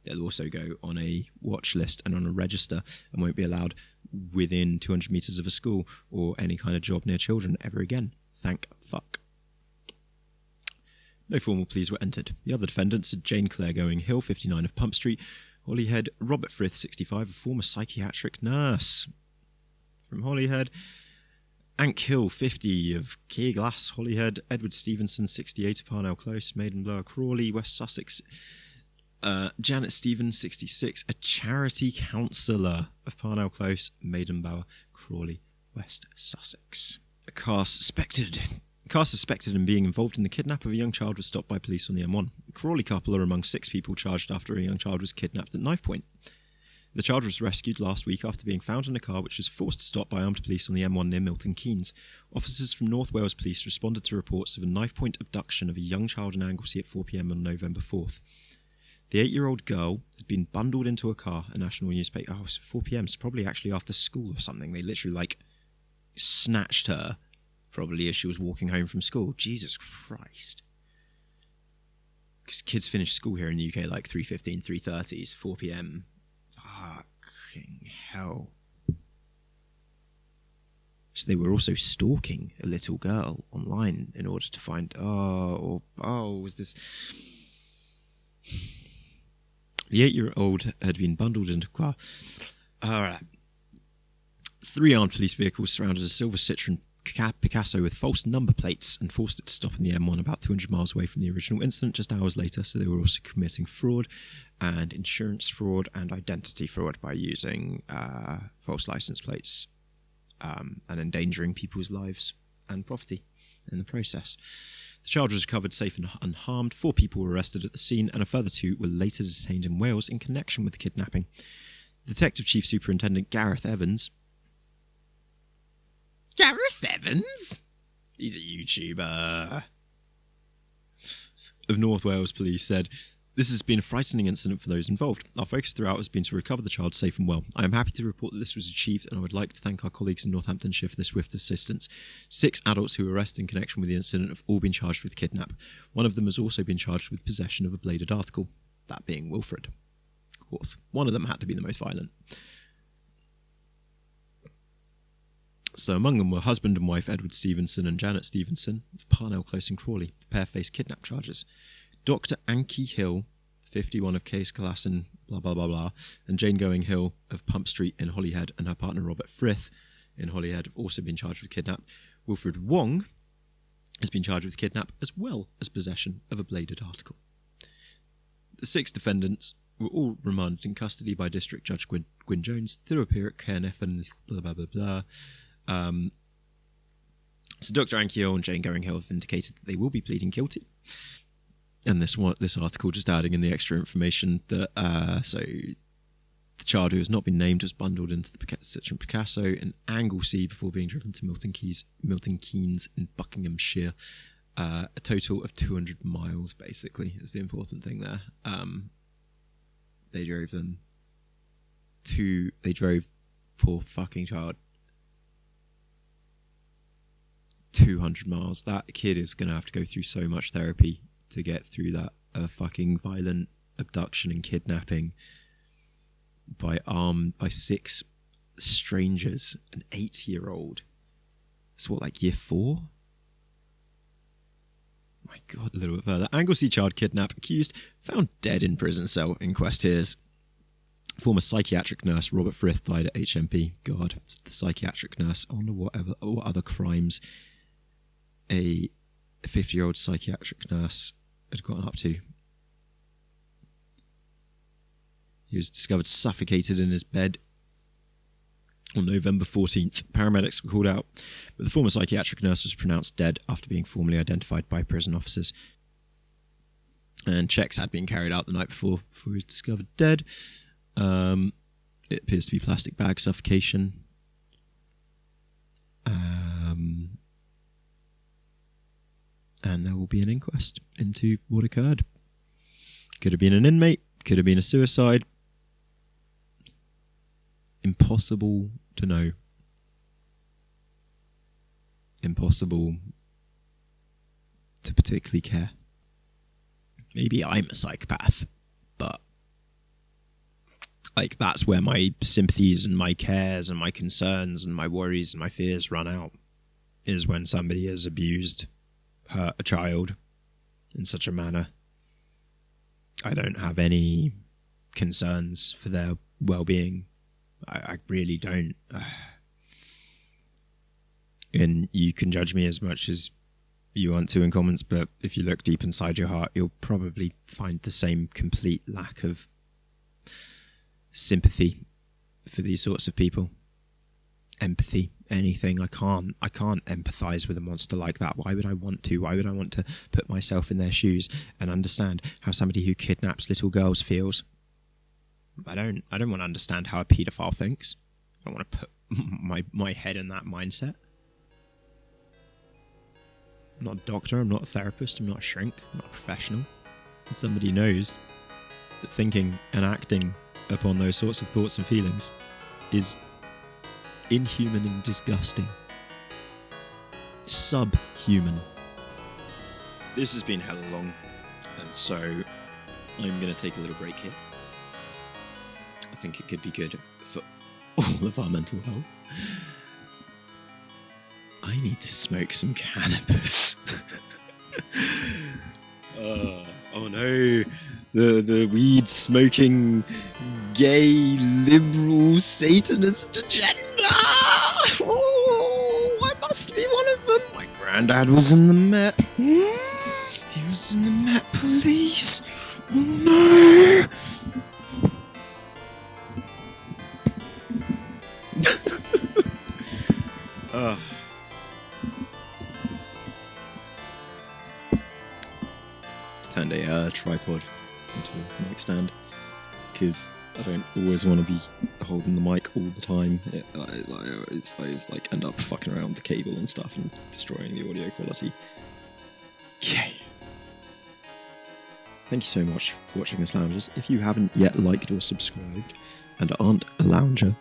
They'll also go on a watch list and on a register and won't be allowed within 200 metres of a school or any kind of job near children ever again. Thank fuck. No formal pleas were entered. The other defendants are Jane Claire Going Hill, 59, of Pump Street, Holyhead, Robert Frith, 65, a former psychiatric nurse from Holyhead, Ank Hill, 50, of Keiglass, Holyhead, Edward Stevenson, 68, of Parnell Close, Maidenbower, Crawley, West Sussex, Janet Stevens, 66, a charity counsellor of Parnell Close, Maidenbower, Crawley, West Sussex. A car suspected in being involved in the kidnap of a young child was stopped by police on the M1. The Crawley couple are among 6 people charged after a young child was kidnapped at knife point. The child was rescued last week after being found in a car which was forced to stop by armed police on the M1 near Milton Keynes. Officers from North Wales Police responded to reports of a knife-point abduction of a young child in Anglesey at 4 p.m. on November 4th. The 8-year-old girl had been bundled into a car, a national newspaper. Oh, it's 4 p.m, so probably actually after school or something. They literally, snatched her, probably as she was walking home from school. Jesus Christ. Because kids finish school here in the UK 3:15, 3:30, 4 p.m. Fucking hell. So they were also stalking a little girl online in order to find, was this... The 8-year-old had been bundled into a car. Alright. 3 armed police vehicles surrounded a silver Citroen Picasso with false number plates and forced it to stop in the M1 about 200 miles away from the original incident just hours later, so they were also committing fraud and insurance fraud and identity fraud by using false license plates and endangering people's lives and property in the process. The child was recovered safe and unharmed. 4 people were arrested at the scene and a further 2 were later detained in Wales in connection with the kidnapping. Detective Chief Superintendent Gareth Evans... Gareth Evans? He's a YouTuber. Of North Wales Police said, "This has been a frightening incident for those involved. Our focus throughout has been to recover the child safe and well. I am happy to report that this was achieved, and I would like to thank our colleagues in Northamptonshire for their swift assistance. 6 adults who were arrested in connection with the incident have all been charged with kidnap. One of them has also been charged with possession of a bladed article, that being Wilfred. Of course, one of them had to be the most violent. So among them were husband and wife Edward Stevenson and Janet Stevenson of Parnell Close in Crawley. The pair faced kidnap charges. Dr. Anki Hill, 51, of Case Glasson, blah blah blah blah, and Jane Going Hill of Pump Street in Holyhead and her partner Robert Frith in Holyhead have also been charged with kidnap. Wilfred Wong has been charged with kidnap as well as possession of a bladed article. The 6 defendants were all remanded in custody by District Judge Gwyn Jones to appear at Caernarfon, blah blah blah blah. So Dr. Anki Hill and Jane Going Hill have indicated that they will be pleading guilty. And this article just adding in the extra information that so the child who has not been named was bundled into the Citroen Picasso in Anglesey before being driven to Milton Keynes in Buckinghamshire. A total of 200 miles, basically, is the important thing there. They drove poor fucking child 200 miles. That kid is going to have to go through so much therapy to get through that fucking violent abduction and kidnapping. by 6 strangers, an 8-year-old. It's what, like year 4? My God, a little bit further. Anglesey child kidnap accused found dead in prison cell. Inquest hears. Former psychiatric nurse Robert Frith died at HMP. God, the psychiatric nurse. I wonder what other crimes a 50-year-old psychiatric nurse had gotten up to. He was discovered suffocated in his bed on November 14th. Paramedics were called out, but the former psychiatric nurse was pronounced dead after being formally identified by prison officers. And checks had been carried out the night before he was discovered dead. It appears to be plastic bag suffocation. And there will be an inquest into what occurred. Could have been an inmate, could have been a suicide. Impossible to know. Impossible to particularly care. Maybe I'm a psychopath, but like that's where my sympathies and my cares and my concerns and my worries and my fears run out, is when somebody has abused, hurt a child in such a manner. I don't have any concerns for their well-being. I really don't. And you can judge me as much as you want to in comments, but if you look deep inside your heart, you'll probably find the same complete lack of sympathy for these sorts of people. Empathy, anything. I can't empathize with a monster like that. Why would I want to? Why would I want to put myself in their shoes and understand how somebody who kidnaps little girls feels? I don't want to understand how a paedophile thinks. I don't want to put my head in that mindset. I'm not a doctor, I'm not a therapist, I'm not a shrink, I'm not a professional. And somebody knows that thinking and acting upon those sorts of thoughts and feelings is inhuman and disgusting. Subhuman. This has been hella long, and so I'm going to take a little break here. I think it could be good for all of our mental health. I need to smoke some cannabis. Oh no, the weed smoking gay liberal Satanist agenda. Oh, I must be one of them. My granddad was in the Met. He was in the Met Police. Oh no. Turned a tripod into a mic stand because I don't always want to be holding the mic all the time. I always like end up fucking around with the cable and stuff and destroying the audio quality. Yay! Thank you so much for watching this, Loungers. If you haven't yet liked or subscribed and aren't a lounger,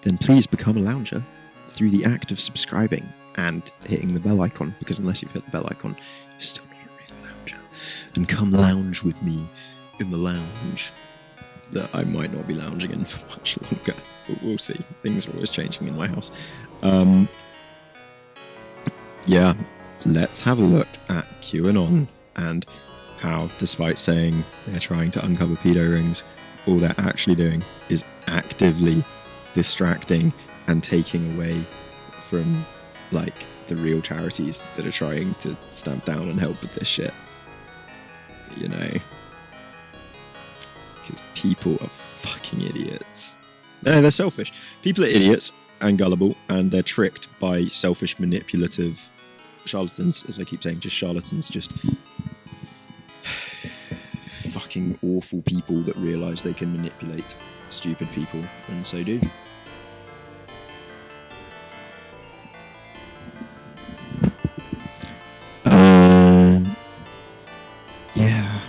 then please become a lounger through the act of subscribing and hitting the bell icon, because unless you've hit the bell icon, you're still not a real lounger. And come lounge with me in the lounge that I might not be lounging in for much longer, but we'll see. Things are always changing in my house. Yeah, let's have a look at QAnon and how, despite saying they're trying to uncover pedo rings, all they're actually doing is actively distracting and taking away from, like, the real charities that are trying to stamp down and help with this shit. You know? Because people are fucking idiots. No, they're selfish. People are idiots and gullible, and they're tricked by selfish, manipulative charlatans, as I keep saying, just charlatans, just fucking awful people that realise they can manipulate stupid people, and so do. Yeah,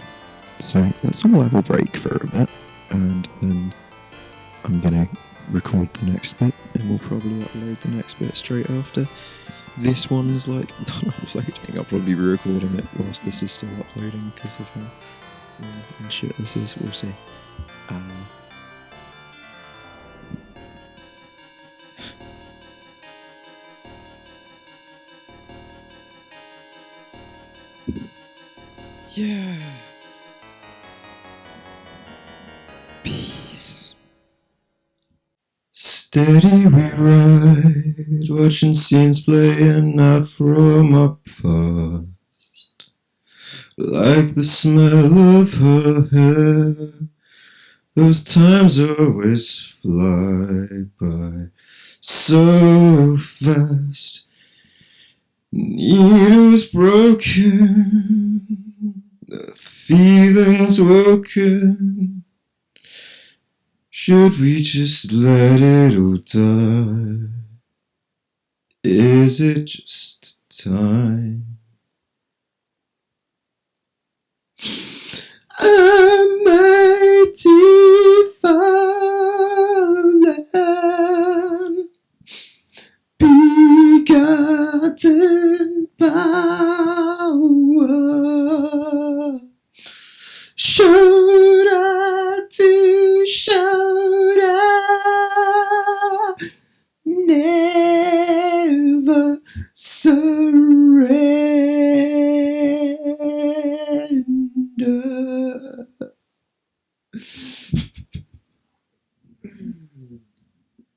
so let's all have a break for a bit, and then I'm gonna record the next bit, and we'll probably upload the next bit straight after this one's like done uploading. I'll probably be recording it whilst this is still uploading because of how and shit this is. We'll see. Yeah. Peace. Steady we ride, watching scenes playing out from our past. Like the smell of her hair, those times always fly by so fast. Needles broken, the feelings woken. Should we just let it all die? Is it just time? A mighty fallen, begotten power, should I to should I never surrender.